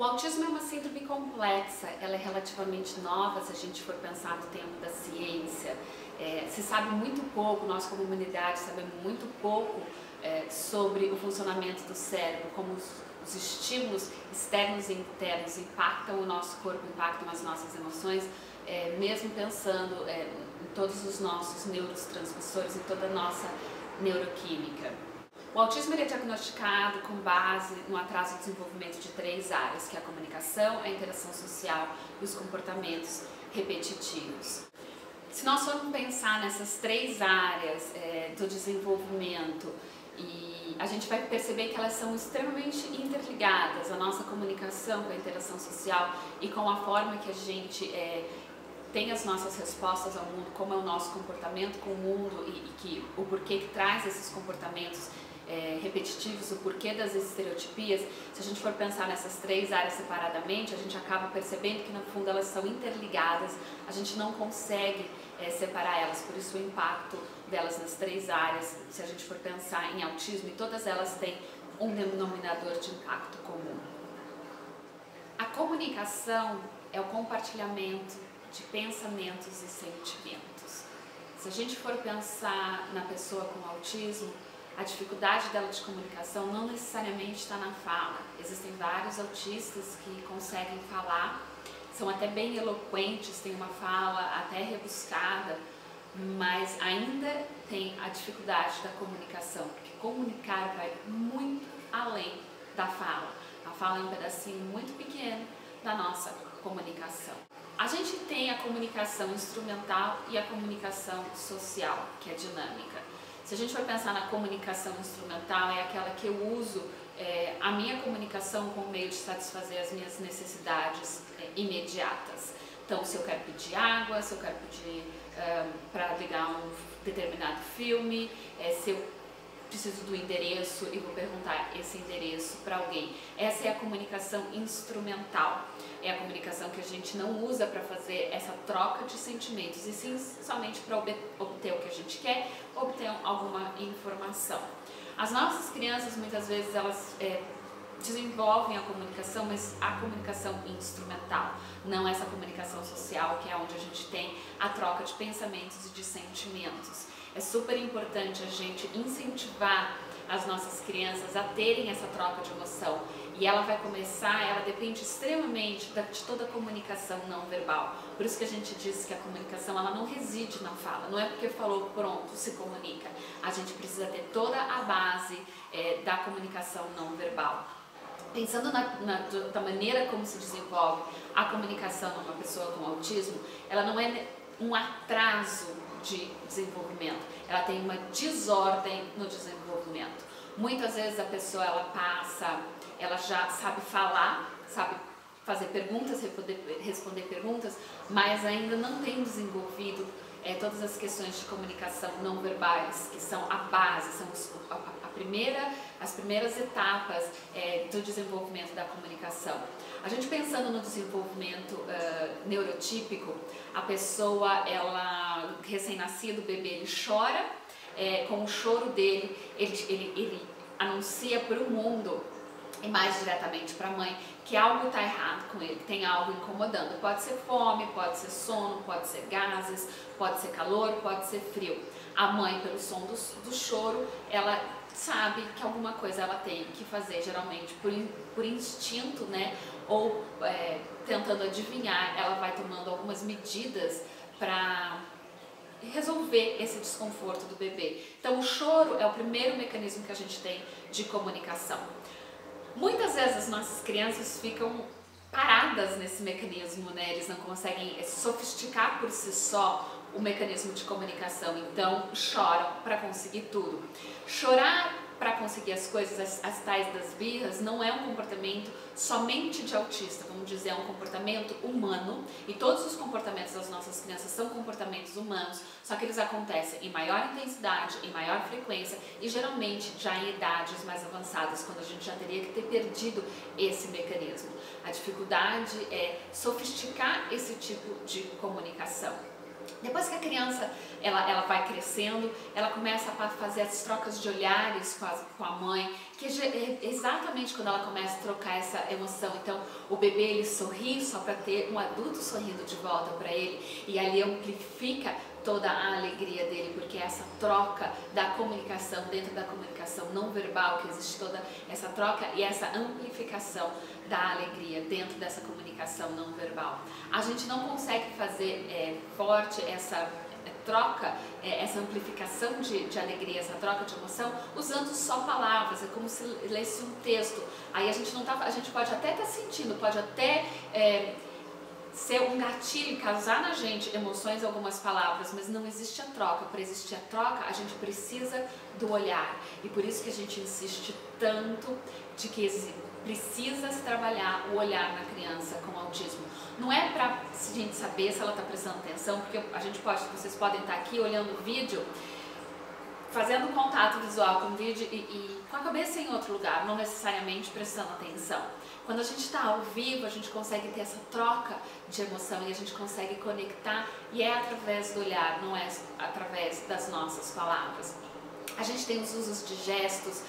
O autismo é uma síndrome complexa, ela é relativamente nova se a gente for pensar no tempo da ciência. Se sabe muito pouco, nós como humanidade sabemos muito pouco sobre o funcionamento do cérebro, como os estímulos externos e internos impactam o nosso corpo, impactam as nossas emoções, mesmo pensando em todos os nossos neurotransmissores, em toda a nossa neuroquímica. O autismo é diagnosticado com base no atraso de desenvolvimento de 3 áreas, que é a comunicação, a interação social e os comportamentos repetitivos. Se nós formos pensar nessas 3 áreas do desenvolvimento, e a gente vai perceber que elas são extremamente interligadas, a nossa comunicação com a interação social e com a forma que a gente tem as nossas respostas ao mundo, como é o nosso comportamento com o mundo e o porquê que traz esses comportamentos repetitivos, o porquê das estereotipias. Se a gente for pensar nessas 3 áreas separadamente, a gente acaba percebendo que no fundo elas são interligadas, a gente não consegue separar elas, por isso o impacto delas nas 3 áreas, se a gente for pensar em autismo, e todas elas têm um denominador de impacto comum. A comunicação é o compartilhamento de pensamentos e sentimentos. Se a gente for pensar na pessoa com autismo, a dificuldade dela de comunicação não necessariamente está na fala. Existem vários autistas que conseguem falar, são até bem eloquentes, têm uma fala até rebuscada, mas ainda tem a dificuldade da comunicação, porque comunicar vai muito além da fala. A fala é um pedacinho muito pequeno da nossa comunicação. A gente tem a comunicação instrumental e a comunicação social, que é dinâmica. Se a gente for pensar na comunicação instrumental, é aquela que eu uso a minha comunicação com o meio de satisfazer as minhas necessidades imediatas. Então, se eu quero pedir água, se eu quero pedir para ligar um determinado filme, se eu preciso do endereço e vou perguntar esse endereço para alguém. Essa é a comunicação instrumental. É a comunicação que a gente não usa para fazer essa troca de sentimentos, e sim somente para obter o que a gente quer, obter alguma informação. As nossas crianças, muitas vezes, elas desenvolvem a comunicação, mas a comunicação instrumental, não essa comunicação social, que é onde a gente tem a troca de pensamentos e de sentimentos. É super importante a gente incentivar as nossas crianças a terem essa troca de emoção, e ela vai começar, ela depende extremamente de toda a comunicação não verbal. Por isso que a gente diz que a comunicação ela não reside na fala, não é porque falou pronto, se comunica. A gente precisa ter toda a base da comunicação não verbal. Pensando da maneira como se desenvolve a comunicação numa pessoa com autismo, ela não é um atraso de desenvolvimento, ela tem uma desordem no desenvolvimento. Muitas vezes a pessoa ela já sabe falar, sabe fazer perguntas, responder perguntas, mas ainda não tem desenvolvido todas as questões de comunicação não verbais, que são a base, são as primeiras etapas do desenvolvimento da comunicação. A gente pensando no desenvolvimento neurotípico, a pessoa, recém-nascido, o bebê, ele chora, com o choro dele, ele anuncia para o mundo, e mais diretamente para a mãe, que algo está errado com ele, tem algo incomodando. Pode ser fome, pode ser sono, pode ser gases, pode ser calor, pode ser frio. A mãe, pelo som do choro, ela sabe que alguma coisa ela tem que fazer, geralmente por instinto, né? Ou tentando adivinhar, ela vai tomando algumas medidas para resolver esse desconforto do bebê. Então o choro é o primeiro mecanismo que a gente tem de comunicação. Muitas vezes as nossas crianças ficam paradas nesse mecanismo, né? Eles não conseguem sofisticar por si só o mecanismo de comunicação, então choram para conseguir tudo. Chorar para conseguir as coisas, as tais das birras, não é um comportamento somente de autista, vamos dizer, é um comportamento humano, e todos os comportamentos das nossas crianças são comportamentos humanos, só que eles acontecem em maior intensidade, em maior frequência e geralmente já em idades mais avançadas, quando a gente já teria que ter perdido esse mecanismo. A dificuldade é sofisticar esse tipo de comunicação. Depois que a criança ela vai crescendo, ela começa a fazer as trocas de olhares com a mãe, que é exatamente quando ela começa a trocar essa emoção. Então o bebê ele sorri só para ter um adulto sorrindo de volta para ele, e ali amplifica toda a alegria dele, porque é essa troca da comunicação, dentro da comunicação não verbal, que existe toda essa troca e essa amplificação da alegria dentro dessa comunicação não verbal. A gente não consegue fazer forte essa troca, essa amplificação de alegria, essa troca de emoção, usando só palavras. É como se lesse um texto. Aí a gente não tá, a gente pode até estar sentindo, pode até ser um gatilho, causar na gente emoções, algumas palavras, mas não existe a troca. Para existir a troca, a gente precisa do olhar. E por isso que a gente insiste tanto de que precisa se trabalhar o olhar na criança com autismo. Não é para a gente saber se ela está prestando atenção, porque vocês podem estar aqui olhando o vídeo, fazendo contato visual com o vídeo e com a cabeça em outro lugar, não necessariamente prestando atenção. Quando a gente está ao vivo, a gente consegue ter essa troca de emoção e a gente consegue conectar, e é através do olhar, não é através das nossas palavras. A gente tem os usos de gestos,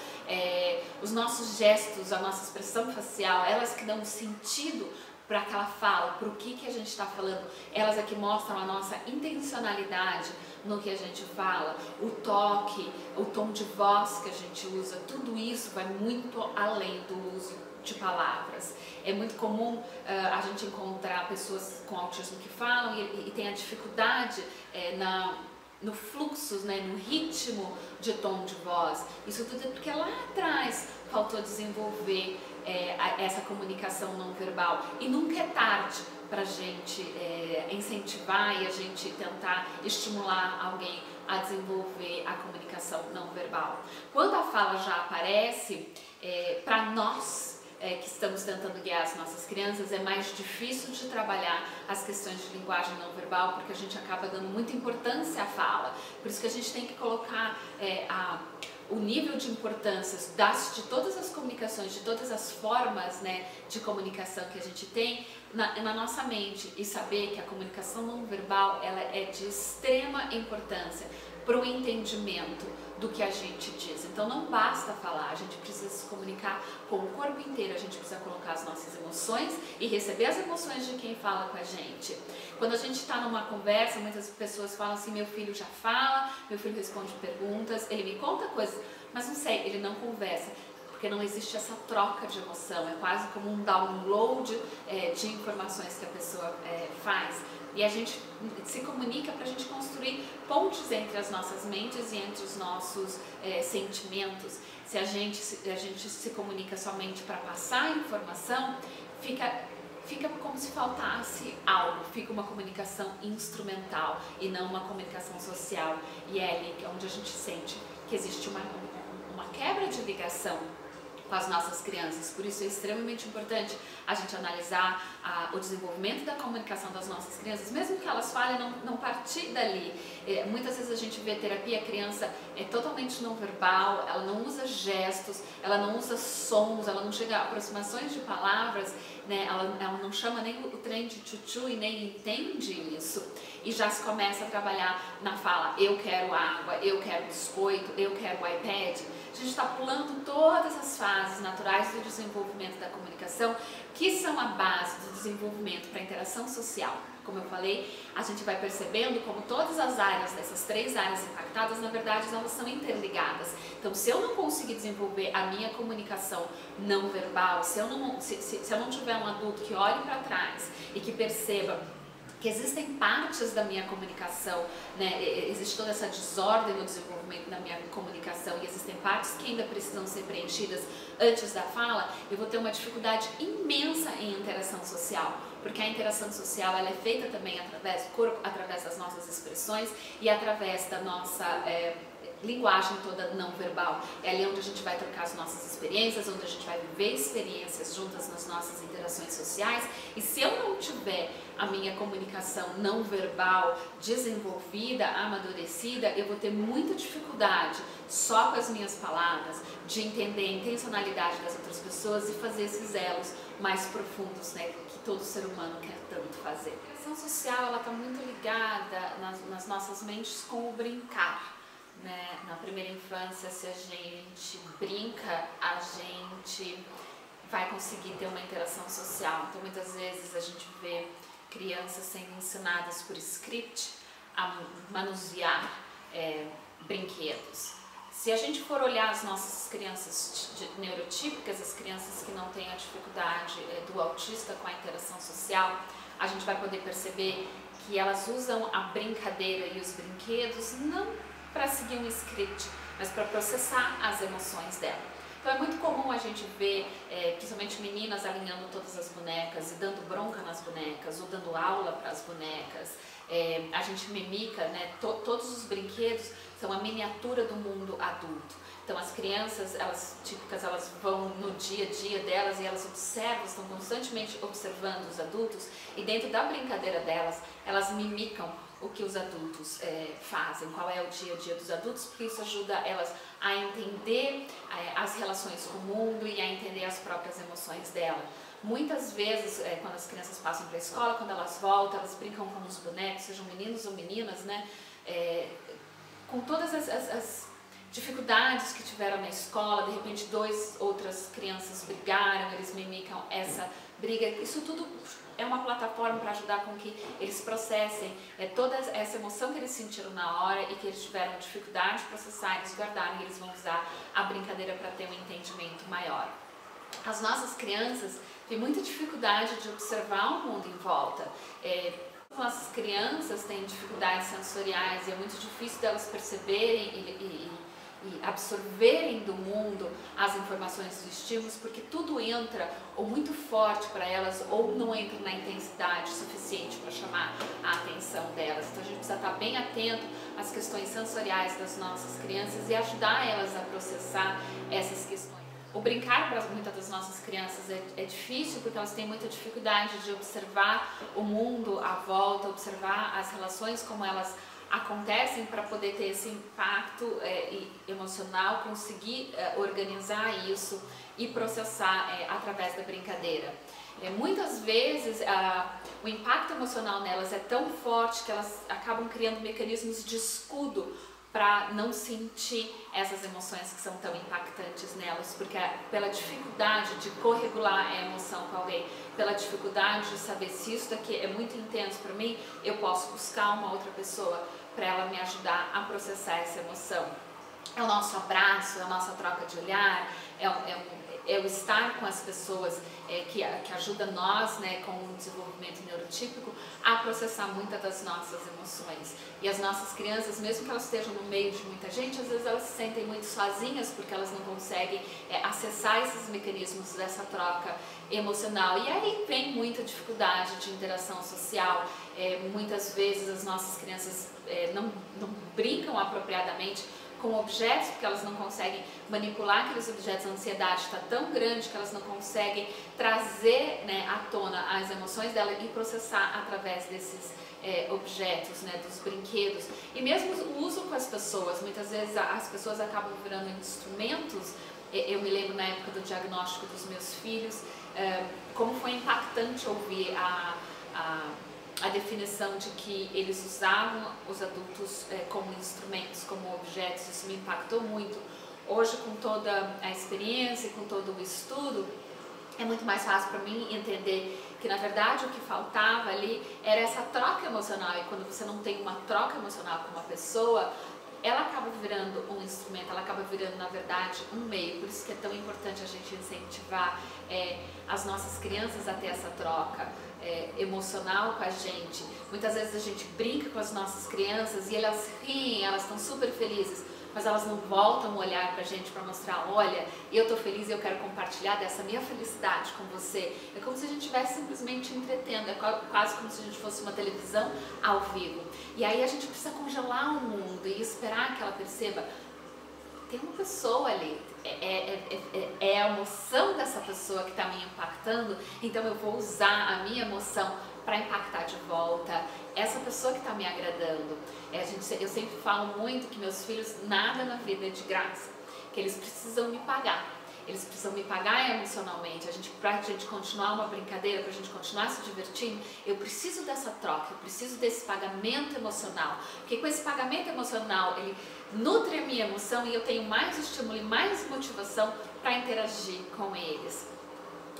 os nossos gestos, a nossa expressão facial, elas que dão um sentido para aquela fala, para o que a gente está falando, elas é que mostram a nossa intencionalidade no que a gente fala, o toque, o tom de voz que a gente usa, tudo isso vai muito além do uso de palavras. É muito comum a gente encontrar pessoas com autismo que falam e tem a dificuldade no fluxo, no ritmo de tom de voz. Isso tudo é porque lá atrás faltou desenvolver essa comunicação não verbal. E nunca é tarde para a gente incentivar e a gente tentar estimular alguém a desenvolver a comunicação não verbal. Quando a fala já aparece, para nós que estamos tentando guiar as nossas crianças, é mais difícil de trabalhar as questões de linguagem não verbal, porque a gente acaba dando muita importância à fala. Por isso que a gente tem que colocar o nível de importância de todas as comunicações, de todas as formas de comunicação que a gente tem na nossa mente, e saber que a comunicação não verbal ela é de extrema importância para o entendimento do que a gente diz. Então não basta falar, a gente precisa se comunicar com o corpo inteiro, a gente precisa colocar as nossas emoções e receber as emoções de quem fala com a gente. Quando a gente está numa conversa, muitas pessoas falam assim: meu filho já fala, meu filho responde perguntas, ele me conta coisas, mas não sei, ele não conversa. Porque não existe essa troca de emoção, é quase como um download de informações que a pessoa faz. E a gente se comunica para a gente construir pontes entre as nossas mentes e entre os nossos sentimentos. Se a gente se comunica somente para passar a informação, fica como se faltasse algo, fica uma comunicação instrumental e não uma comunicação social. E é ali onde a gente sente que existe uma quebra de ligação com as nossas crianças. Por isso é extremamente importante a gente analisar o desenvolvimento da comunicação das nossas crianças, mesmo que elas falem, não partir dali. Muitas vezes a gente vê terapia, a criança é totalmente não verbal, ela não usa gestos, ela não usa sons, ela não chega a aproximações de palavras, ela não chama nem o trem de tchutchu e nem entende isso, e já se começa a trabalhar na fala: eu quero água, eu quero biscoito, eu quero iPad. A gente está pulando todas as fases naturais do desenvolvimento da comunicação, que são a base do desenvolvimento para a interação social. Como eu falei, a gente vai percebendo como todas as áreas, dessas 3 áreas impactadas, na verdade, elas são interligadas. Então, se eu não conseguir desenvolver a minha comunicação não verbal, se eu não tiver um adulto que olhe para trás e que perceba que existem partes da minha comunicação, existe toda essa desordem no desenvolvimento da minha comunicação e existem partes que ainda precisam ser preenchidas antes da fala, eu vou ter uma dificuldade imensa em interação social, porque a interação social ela é feita também através do corpo, através das nossas expressões e através da nossa linguagem toda não verbal. É ali onde a gente vai trocar as nossas experiências, onde a gente vai viver experiências juntas nas nossas interações sociais. E se eu não tiver a minha comunicação não verbal desenvolvida, amadurecida, eu vou ter muita dificuldade só com as minhas palavras de entender a intencionalidade das outras pessoas e fazer esses elos mais profundos, né, que todo ser humano quer tanto fazer. A ação social, ela está muito ligada nas nossas mentes com o brincar. Né? Na primeira infância, se a gente brinca, a gente vai conseguir ter uma interação social. Então, muitas vezes a gente vê crianças sendo ensinadas por script a manusear brinquedos. Se a gente for olhar as nossas crianças neurotípicas, as crianças que não têm a dificuldade do autista com a interação social, a gente vai poder perceber que elas usam a brincadeira e os brinquedos não para seguir um script, mas para processar as emoções dela. Então é muito comum a gente ver, principalmente meninas alinhando todas as bonecas e dando bronca nas bonecas, ou dando aula para as bonecas. A gente mimica, né, todos os brinquedos são a miniatura do mundo adulto. Então as crianças, elas típicas, elas vão no dia a dia delas e elas observam, estão constantemente observando os adultos e dentro da brincadeira delas, elas mimicam o que os adultos fazem, qual é o dia a dia dos adultos, porque isso ajuda elas a entender as relações com o mundo e a entender as próprias emoções dela. Muitas vezes, quando as crianças passam para a escola, quando elas voltam, elas brincam com os bonecos, sejam meninos ou meninas, né? Com todas as dificuldades que tiveram na escola, de repente outras crianças brigaram, eles mimicam essa briga, isso tudo é uma plataforma para ajudar com que eles processem toda essa emoção que eles sentiram na hora e que eles tiveram dificuldade de processar, eles guardaram e eles vão usar a brincadeira para ter um entendimento maior. As nossas crianças têm muita dificuldade de observar o mundo em volta. Nossas crianças têm dificuldades sensoriais e é muito difícil delas perceberem e absorverem do mundo as informações dos estímulos, porque tudo entra ou muito forte para elas ou não entra na intensidade suficiente para chamar a atenção delas. Então a gente precisa estar bem atento às questões sensoriais das nossas crianças e ajudar elas a processar essas questões. O brincar para muitas das nossas crianças é difícil porque elas têm muita dificuldade de observar o mundo à volta, observar as relações como elas acontecem para poder ter esse impacto emocional, conseguir organizar isso e processar através da brincadeira. Muitas vezes o impacto emocional nelas é tão forte que elas acabam criando mecanismos de escudo para não sentir essas emoções que são tão impactantes nelas, porque pela dificuldade de corregular a emoção com alguém, pela dificuldade de saber se isso daqui é muito intenso para mim, eu posso buscar uma outra pessoa para ela me ajudar a processar essa emoção. É o nosso abraço, é a nossa troca de olhar, é o estar com as pessoas que ajuda nós, né, com o desenvolvimento neurotípico, a processar muitas das nossas emoções. E as nossas crianças, mesmo que elas estejam no meio de muita gente, às vezes elas se sentem muito sozinhas porque elas não conseguem acessar esses mecanismos dessa troca emocional. E aí vem muita dificuldade de interação social. Muitas vezes as nossas crianças não brincam apropriadamente com objetos, porque elas não conseguem manipular aqueles objetos, a ansiedade está tão grande que elas não conseguem trazer, né, à tona as emoções dela e processar através desses objetos, né, dos brinquedos. E mesmo o uso com as pessoas, muitas vezes as pessoas acabam virando instrumentos. Eu me lembro na época do diagnóstico dos meus filhos, como foi impactante ouvir a definição de que eles usavam os adultos como instrumentos, como objetos. Isso me impactou muito. Hoje, com toda a experiência e com todo o estudo, é muito mais fácil para mim entender que, na verdade, o que faltava ali era essa troca emocional. E quando você não tem uma troca emocional com uma pessoa, ela acaba virando um instrumento, ela acaba virando, na verdade, um meio. Por isso que é tão importante a gente incentivar as nossas crianças a ter essa troca emocional com a gente. Muitas vezes a gente brinca com as nossas crianças e elas riem, elas estão super felizes, mas elas não voltam a olhar pra gente para mostrar: olha, eu tô feliz e eu quero compartilhar dessa minha felicidade com você. É como se a gente estivesse simplesmente entretendo, é quase como se a gente fosse uma televisão ao vivo. E aí a gente precisa congelar o mundo e esperar que ela perceba tem uma pessoa ali, é a emoção dessa pessoa que está me impactando, então eu vou usar a minha emoção para impactar de volta essa pessoa que está me agradando. Eu sempre falo muito que meus filhos, nada na vida é de graça, que eles precisam me pagar. Eles precisam me pagar emocionalmente. Pra gente continuar uma brincadeira, pra gente continuar se divertindo, eu preciso dessa troca, eu preciso desse pagamento emocional. Porque com esse pagamento emocional, ele nutre a minha emoção e eu tenho mais estímulo e mais motivação para interagir com eles.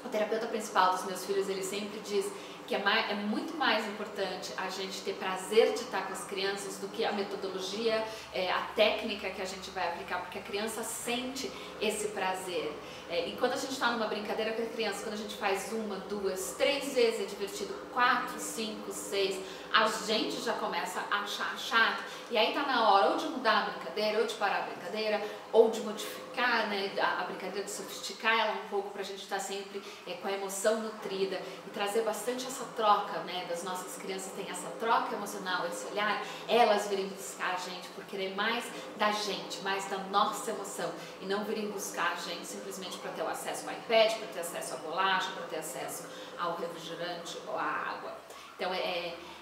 O terapeuta principal dos meus filhos, ele sempre diz que é muito mais importante a gente ter prazer de estar com as crianças do que a metodologia, a técnica que a gente vai aplicar, porque a criança sente esse prazer. E quando a gente está numa brincadeira com a criança, quando a gente faz 1, 2, 3 vezes é divertido, 4, 5, 6, a gente já começa a achar chato. E aí tá na hora ou de mudar a brincadeira, ou de parar a brincadeira, ou de modificar, né, a brincadeira, de sofisticar ela um pouco, para a gente estar sempre com a emoção nutrida e trazer bastante essa troca, né, das nossas crianças, tem essa troca emocional, esse olhar, elas virem buscar a gente por querer mais da gente, mais da nossa emoção, e não virem buscar a gente simplesmente para ter o acesso ao iPad, para ter acesso à bolacha, para ter acesso ao refrigerante ou à água. Então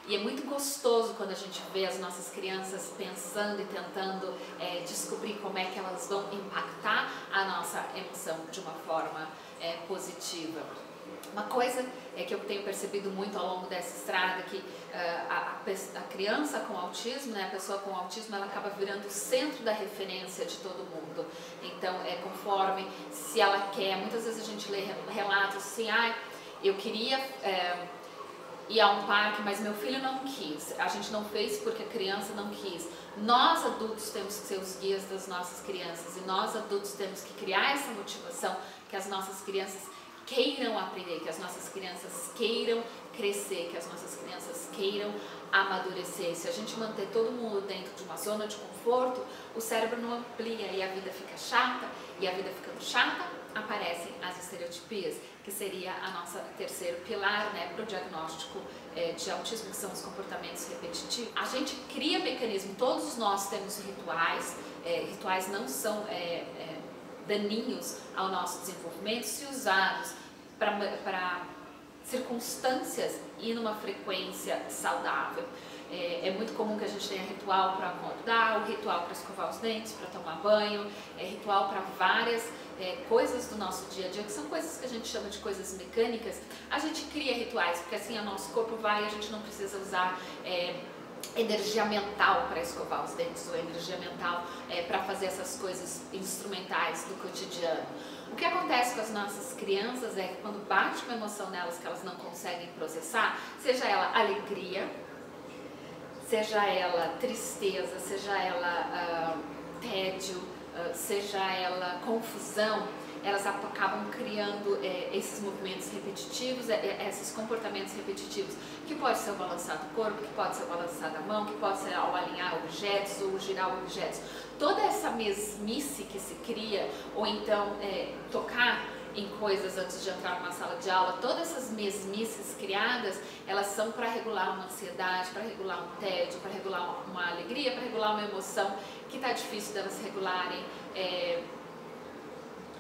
e é muito gostoso quando a gente vê as nossas crianças pensando e tentando descobrir como é que elas vão impactar a nossa emoção de uma forma positiva. Uma coisa que eu tenho percebido muito ao longo dessa estrada, que a criança com autismo, né, a pessoa com autismo, ela acaba virando o centro da referência de todo mundo. Então, conforme, se ela quer, muitas vezes a gente lê relatos assim, eu queria ir a um parque, mas meu filho não quis, a gente não fez porque a criança não quis. Nós adultos temos que ser os guias das nossas crianças, e nós adultos temos que criar essa motivação, que as nossas crianças queiram aprender, que as nossas crianças queiram crescer, que as nossas crianças queiram amadurecer. Se a gente manter todo mundo dentro de uma zona de conforto, o cérebro não amplia e a vida fica chata, e a vida ficando chata, aparecem as estereotipias, que seria a nossa terceiro pilar, né, para o diagnóstico de autismo, que são os comportamentos repetitivos. A gente cria mecanismos, todos nós temos rituais, rituais não são daninhos ao nosso desenvolvimento se usados para circunstâncias e numa frequência saudável. É muito comum que a gente tenha ritual para acordar, o ritual para escovar os dentes, para tomar banho, ritual para várias coisas do nosso dia a dia, que são coisas que a gente chama de coisas mecânicas. A gente cria rituais, porque assim o nosso corpo vai e a gente não precisa usar energia mental para escovar os dentes, ou energia mental para fazer essas coisas instrumentais do cotidiano. O que acontece com as nossas crianças é que quando bate uma emoção nelas que elas não conseguem processar, seja ela alegria, seja ela tristeza, seja ela tédio, seja ela confusão, elas acabam criando esses movimentos repetitivos, esses comportamentos repetitivos, que pode ser o balançar do corpo, que pode ser o balançar da mão, que pode ser ao alinhar objetos ou girar objetos. Toda essa mesmice que se cria, ou então tocar em coisas antes de entrar numa sala de aula, todas essas mesmices criadas, elas são para regular uma ansiedade, para regular um tédio, para regular uma alegria, para regular uma emoção que está difícil delas regularem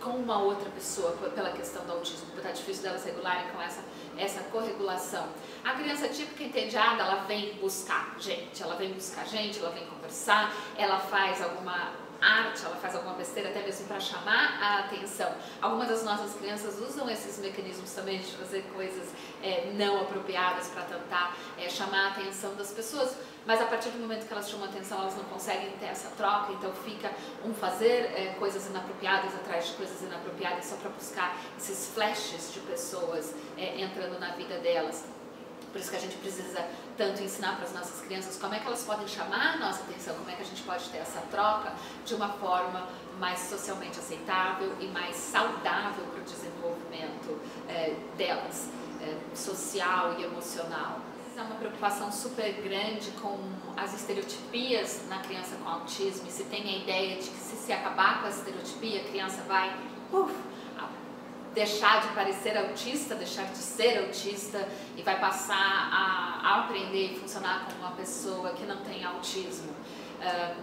com uma outra pessoa, pela questão do autismo, está difícil delas regularem com essa corregulação. A criança típica entediada, ela vem buscar gente, ela vem conversar, ela faz alguma arte, ela faz alguma besteira até mesmo para chamar a atenção. Algumas das nossas crianças usam esses mecanismos também de fazer coisas não apropriadas para tentar chamar a atenção das pessoas, mas a partir do momento que elas chamam a atenção, elas não conseguem ter essa troca, então fica fazer coisas inapropriadas atrás de coisas inapropriadas só para buscar esses flashes de pessoas entrando na vida delas. Por isso que a gente precisa tanto ensinar para as nossas crianças como é que elas podem chamar a nossa atenção, como é que a gente pode ter essa troca de uma forma mais socialmente aceitável e mais saudável para o desenvolvimento delas, social e emocional. É uma preocupação super grande com as estereotipias na criança com autismo, e se tem a ideia de que se acabar com a estereotipia, a criança vai deixar de parecer autista, deixar de ser autista e vai passar a aprender e funcionar como uma pessoa que não tem autismo.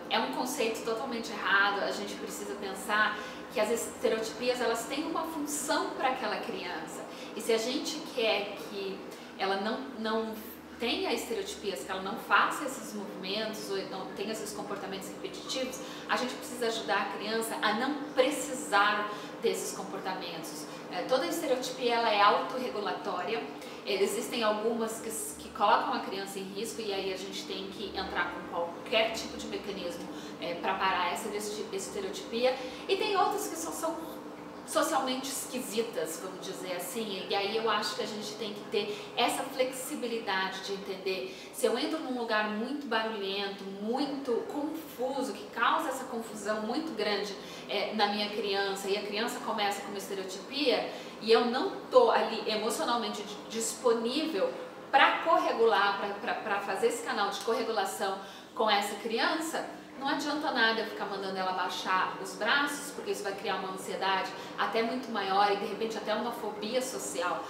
É um conceito totalmente errado. A gente precisa pensar que as estereotipias elas têm uma função para aquela criança, e se a gente quer que ela não tenha estereotipias, que ela não faça esses movimentos ou não tenha esses comportamentos repetitivos, a gente precisa ajudar a criança a não precisar desses comportamentos. Toda estereotipia ela é autorregulatória. Existem algumas que colocam a criança em risco, e aí a gente tem que entrar com qualquer tipo de mecanismo para parar essa estereotipia, e tem outras que são socialmente esquisitas, vamos dizer assim, e aí eu acho que a gente tem que ter essa flexibilidade de entender, se eu entro num lugar muito barulhento, muito confuso, que causa essa confusão muito grande na minha criança, e a criança começa com uma estereotipia, e eu não estou ali emocionalmente disponível para corregular, para fazer esse canal de corregulação com essa criança, não adianta nada eu ficar mandando ela baixar os braços, porque isso vai criar uma ansiedade até muito maior e de repente até uma fobia social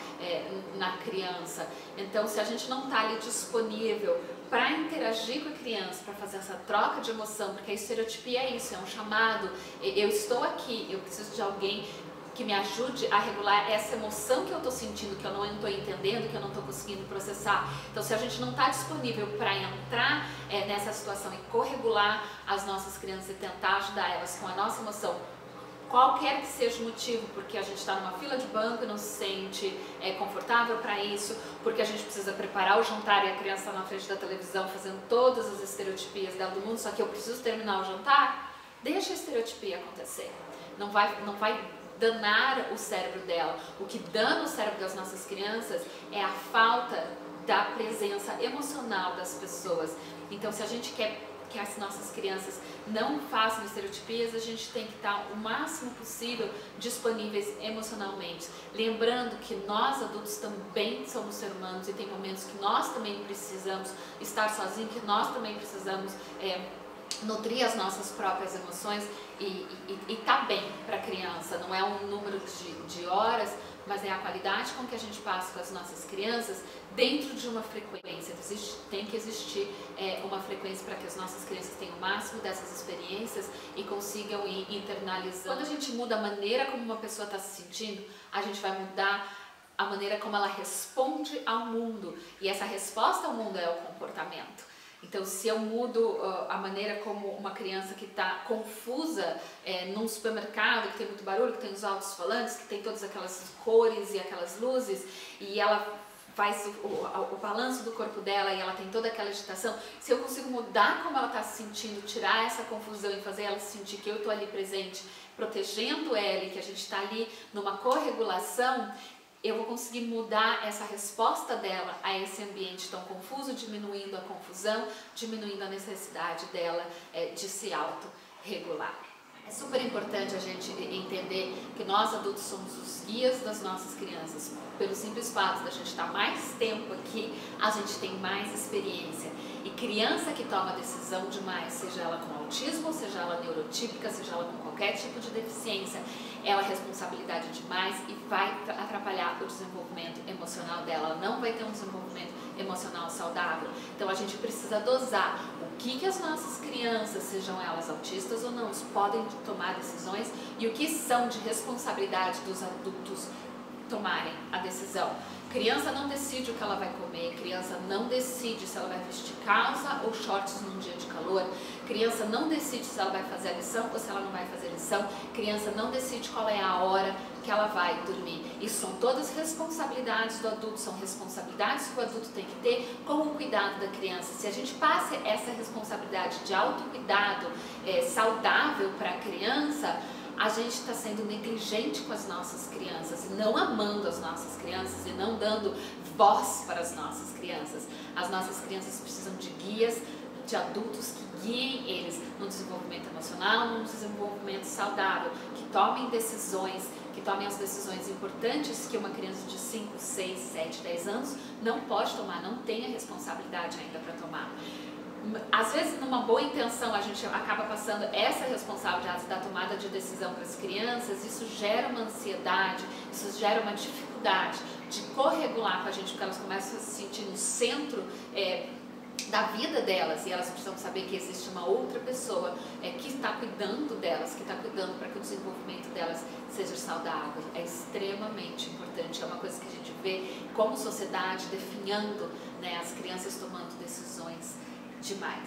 na criança. Então, se a gente não está ali disponível para interagir com a criança, para fazer essa troca de emoção, porque a estereotipia é isso, é um chamado, eu estou aqui, eu preciso de alguém que me ajude a regular essa emoção que eu estou sentindo, que eu não estou entendendo, que eu não estou conseguindo processar. Então, se a gente não está disponível para entrar nessa situação e corregular as nossas crianças e tentar ajudar elas com a nossa emoção, qualquer que seja o motivo, porque a gente está numa fila de banco e não se sente confortável para isso, porque a gente precisa preparar o jantar e a criança está na frente da televisão fazendo todas as estereotipias dela do mundo, só que eu preciso terminar o jantar, deixa a estereotipia acontecer. Não vai danar o cérebro dela. O que dana o cérebro das nossas crianças é a falta da presença emocional das pessoas. Então, se a gente quer que as nossas crianças não façam estereotipias, a gente tem que estar o máximo possível disponíveis emocionalmente. Lembrando que nós adultos também somos seres humanos e tem momentos que nós também precisamos estar sozinhos, que nós também precisamos nutrir as nossas próprias emoções e tá bem para a criança. Não é um número de horas, mas é a qualidade com que a gente passa com as nossas crianças dentro de uma frequência. Tem que existir uma frequência para que as nossas crianças tenham o máximo dessas experiências e consigam ir internalizando. Quando a gente muda a maneira como uma pessoa está se sentindo, a gente vai mudar a maneira como ela responde ao mundo, e essa resposta ao mundo é o comportamento. Então, se eu mudo a maneira como uma criança que está confusa num supermercado, que tem muito barulho, que tem os alto-falantes, que tem todas aquelas cores e aquelas luzes, e ela faz o balanço do corpo dela e ela tem toda aquela agitação, se eu consigo mudar como ela está se sentindo, tirar essa confusão e fazer ela sentir que eu estou ali presente, protegendo ela e que a gente está ali numa corregulação, eu vou conseguir mudar essa resposta dela a esse ambiente tão confuso, diminuindo a confusão, diminuindo a necessidade dela de se autorregular. É super importante a gente entender que nós adultos somos os guias das nossas crianças. Pelo simples fato da gente estar mais tempo aqui, a gente tem mais experiência. E criança que toma decisão demais, seja ela com autismo, seja ela neurotípica, seja ela com qualquer tipo de deficiência, é uma responsabilidade demais e vai atrapalhar o desenvolvimento emocional dela. Ela não vai ter um desenvolvimento emocional saudável. Então a gente precisa dosar o que as nossas crianças, sejam elas autistas ou não, podem tomar decisões e o que são de responsabilidade dos adultos tomarem a decisão. Criança não decide o que ela vai comer, criança não decide se ela vai vestir calça ou shorts num dia de calor, criança não decide se ela vai fazer a lição ou se ela não vai fazer a lição, criança não decide qual é a hora que ela vai dormir. Isso são todas responsabilidades do adulto, são responsabilidades que o adulto tem que ter com o cuidado da criança. Se a gente passa essa responsabilidade de autocuidado saudável para a criança, a gente está sendo negligente com as nossas crianças e não amando as nossas crianças e não dando voz para as nossas crianças. As nossas crianças precisam de guias, de adultos que guiem eles no desenvolvimento emocional, no desenvolvimento saudável, que tomem decisões, que tomem as decisões importantes que uma criança de 5, 6, 7, 10 anos não pode tomar, não tem a responsabilidade ainda para tomar. Às vezes, numa boa intenção, a gente acaba passando essa responsabilidade da tomada de decisão para as crianças, isso gera uma ansiedade, isso gera uma dificuldade de corregular com a gente, porque elas começam a se sentir no centro da vida delas, e elas precisam saber que existe uma outra pessoa que está cuidando delas, que está cuidando para que o desenvolvimento delas seja saudável. É extremamente importante, é uma coisa que a gente vê como sociedade definhando, né, as crianças tomando decisões demais.